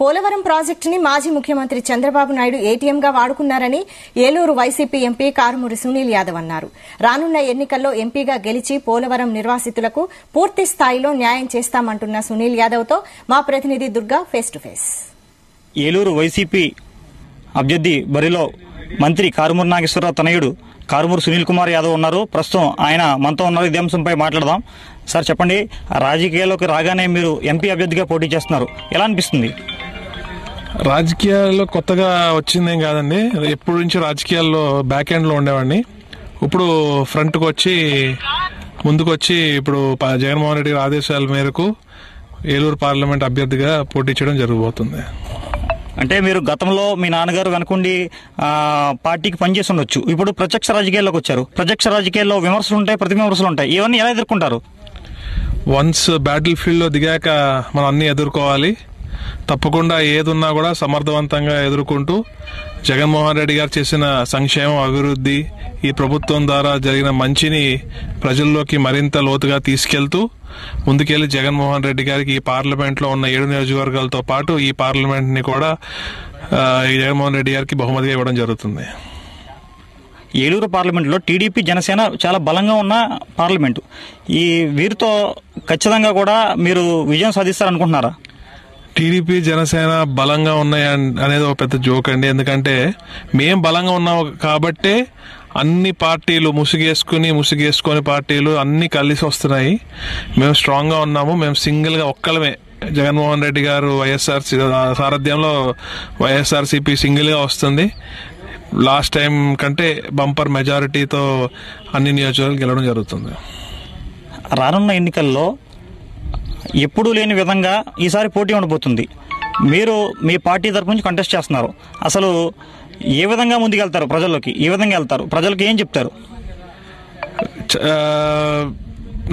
పోలవరం ప్రాజెక్టుని మాజీ ముఖ్యమంత్రి చంద్రబాబు నాయుడు ఏటీఎంగా వాడుకున్నారని ఏలూరు వైసీపీ ఎంపీ కారుమూరి సునీల్ యాదవ్ అన్నారు. రానున్న ఎన్నికల్లో ఎంపీగా గెలిచి పోలవరం నిర్వాసితులకు పూర్తి స్థాయిలో న్యాయం చేస్తామంటున్న సునీల్ యాదవ్తో మా ప్రతినిధి Durga face to face. Eluru YCP అభ్యర్థి బరిలో మంత్రి కారుమూరి నాగేశ్వరరావు తనయుడు కారుమూరి సునీల్ కుమార్ యాదవ్ ఉన్నారు. ప్రస్తుతం ఆయన మనతో ఉన్నారు. ఇదే అంశంపై మాట్లాడదాం. సార్ చెప్పండి, రాజకీయాల్లోకి రాగానే మీరు ఎంపీ అభ్యర్థిగా పోటీ చేస్తున్నారు, ఎలా అనిపిస్తుంది? రాజకీయాల్లో కొత్తగా వచ్చిందేం కాదండి, ఎప్పటి నుంచి రాజకీయాల్లో బ్యాక్ ఎండ్లో ఉండేవాడిని. ఇప్పుడు ఫ్రంట్కి వచ్చి ముందుకొచ్చి ఇప్పుడు జగన్మోహన్ రెడ్డి ఆదేశాల మేరకు ఏలూరు పార్లమెంట్ అభ్యర్థిగా పోటీ చేయడం జరగబోతుంది. అంటే మీరు గతంలో మీ నాన్నగారు వెనకుండి పార్టీకి పనిచేసి ఉండొచ్చు, ఇప్పుడు ప్రత్యక్ష రాజకీయాల్లోకి వచ్చారు. ప్రత్యక్ష రాజకీయాల్లో విమర్శలు ఉంటాయి, ప్రతి విమర్శలు ఉంటాయి. ఇవన్నీ ఎలా ఎదుర్కొంటారు? వన్స్ బ్యాటిల్ ఫీల్డ్లో దిగాక మనం అన్ని ఎదుర్కోవాలి. తప్పకుండా ఏదున్నా కూడా సమర్థవంతంగా ఎదుర్కొంటూ జగన్మోహన్ రెడ్డి గారు చేసిన సంక్షేమం, అభివృద్ధి, ఈ ప్రభుత్వం ద్వారా జరిగిన మంచిని ప్రజల్లోకి మరింత లోతుగా తీసుకెళ్తూ ముందుకెళ్లి జగన్మోహన్ రెడ్డి గారికి ఈ పార్లమెంట్లో ఉన్న 7 నియోజకవర్గాలతో పాటు ఈ పార్లమెంట్ ని కూడా జగన్మోహన్ రెడ్డి గారికి బహుమతిగా ఇవ్వడం జరుగుతుంది. ఏలూరు పార్లమెంట్లో టీడీపీ జనసేన చాలా బలంగా ఉన్న పార్లమెంటు. ఈ వీరితో ఖచ్చితంగా కూడా మీరు విజయం సాధిస్తారనుకుంటున్నారా? టీడీపీ జనసేన బలంగా ఉన్నాయి అనేది ఒక పెద్ద జోక్ అండి. ఎందుకంటే మేం బలంగా ఉన్నాం కాబట్టే అన్ని పార్టీలు ముసుగేసుకొని పార్టీలు అన్ని కలిసి వస్తున్నాయి. మేము స్ట్రాంగ్ గా ఉన్నాము. మేము సింగిల్ గా ఒక్కలమే, జగన్మోహన్ రెడ్డి గారు సారథ్యంలో వైఎస్ఆర్సీపీ సింగిల్ గా వస్తుంది. లాస్ట్ టైం కంటే బంపర్ మెజారిటీతో అన్ని నియోజకవర్గాలు గెలవడం జరుగుతుంది. రానున్న ఎన్నికల్లో ఎప్పుడూ లేని విధంగా ఈసారి పోటీ ఉండబోతుంది. మీరు మీ పార్టీ తరపు నుంచి కంటెస్ట్ చేస్తున్నారు. అసలు ఏ విధంగా ముందుకెళ్తారు? ప్రజల్లోకి ఏ విధంగా వెళ్తారు? ప్రజలకు ఏం చెప్తారు?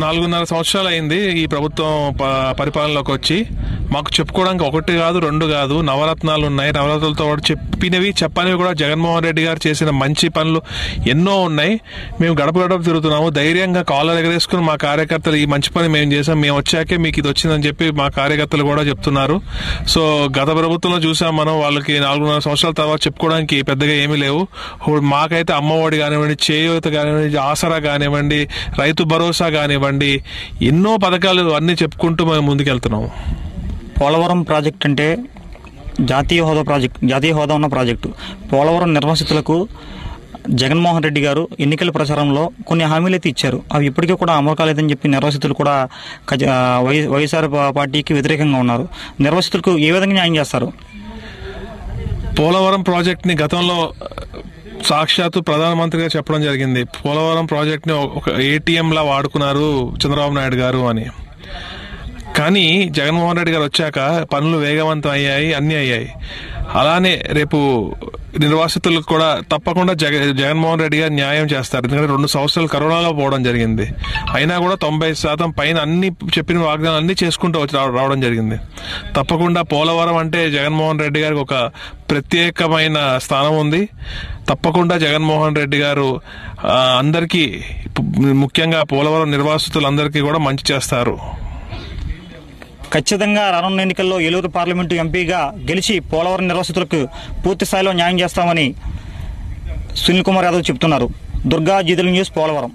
4.5 సంవత్సరాలు అయింది ఈ ప్రభుత్వం పరిపాలనలోకి వచ్చి. మాకు చెప్పుకోవడానికి 1 కాదు 2 కాదు, నవరత్నాలు ఉన్నాయి. నవరత్నాలతో చెప్పనివి కూడా జగన్మోహన్ రెడ్డి గారు చేసిన మంచి పనులు ఎన్నో ఉన్నాయి. మేము గడప గడప తిరుగుతున్నాము. ధైర్యంగా కాలర్ ఎగరేసుకుని మా కార్యకర్తలు ఈ మంచి పని మేము చేసాం, మేము వచ్చాకే మీకు ఇది వచ్చిందని చెప్పి మా కార్యకర్తలు కూడా చెప్తున్నారు. సో గత ప్రభుత్వంలో చూసాం మనం, వాళ్ళకి 4.5 సంవత్సరాల తర్వాత చెప్పుకోవడానికి పెద్దగా ఏమీ లేవు. మాకైతే అమ్మఒడి కానివ్వండి, చేయూత కానివ్వండి, ఆసరా కానివ్వండి, రైతు భరోసా కానివ్వండి, ఎన్నో పథకాలు అన్ని చెప్పుకుంటూ మేము ముందుకెళ్తున్నాము. పోలవరం ప్రాజెక్ట్ అంటే జాతీయ హోదా ఉన్న ప్రాజెక్టు. పోలవరం నిర్వాసితులకు జగన్మోహన్ రెడ్డి గారు ఎన్నికల ప్రచారంలో కొన్ని హామీలు అయితే ఇచ్చారు. అవి ఇప్పటికీ కూడా అమలు కాలేదని చెప్పి నిర్వాసితులు కూడా వైఎస్ఆర్ పార్టీకి వ్యతిరేకంగా ఉన్నారు. నిర్వాసితులకు ఏ విధంగా న్యాయం చేస్తారు? పోలవరం ప్రాజెక్ట్ ని గతంలో సాక్షాత్తు ప్రధానమంత్రిగా చెప్పడం జరిగింది. పోలవరం ప్రాజెక్ట్ ని ఒక ఏటీఎం లా వాడుకున్నారు చంద్రబాబు నాయుడు గారు అని. కానీ జగన్మోహన్ రెడ్డి గారు వచ్చాక పనులు వేగవంతం అయ్యాయి, అన్ని అయ్యాయి. అలానే రేపు నిర్వాసితులకు కూడా తప్పకుండా జగన్మోహన్ రెడ్డి గారు న్యాయం చేస్తారు. ఎందుకంటే 2 సంవత్సరాలు కరోనాలో పోవడం జరిగింది. అయినా కూడా 90% పైన అన్ని చెప్పిన వాగ్దానాలు అన్ని చేసుకుంటూ రావడం జరిగింది. తప్పకుండా పోలవరం అంటే జగన్మోహన్ రెడ్డి గారికి ఒక ప్రత్యేకమైన స్థానం ఉంది. తప్పకుండా జగన్మోహన్ రెడ్డి గారు అందరికీ, ముఖ్యంగా పోలవరం నిర్వాసితులందరికీ కూడా మంచి చేస్తారు. ఖచ్చితంగా రానున్న ఎన్నికల్లో ఏలూరు పార్లమెంటు ఎంపీగా గెలిచి పోలవరం నిర్వాసితులకు పూర్తి స్థాయిలో న్యాయం చేస్తామని సునీల్ కుమార్ యాదవ్ చెబుతున్నారు. దుర్గా జీదుల న్యూస్, పోలవరం.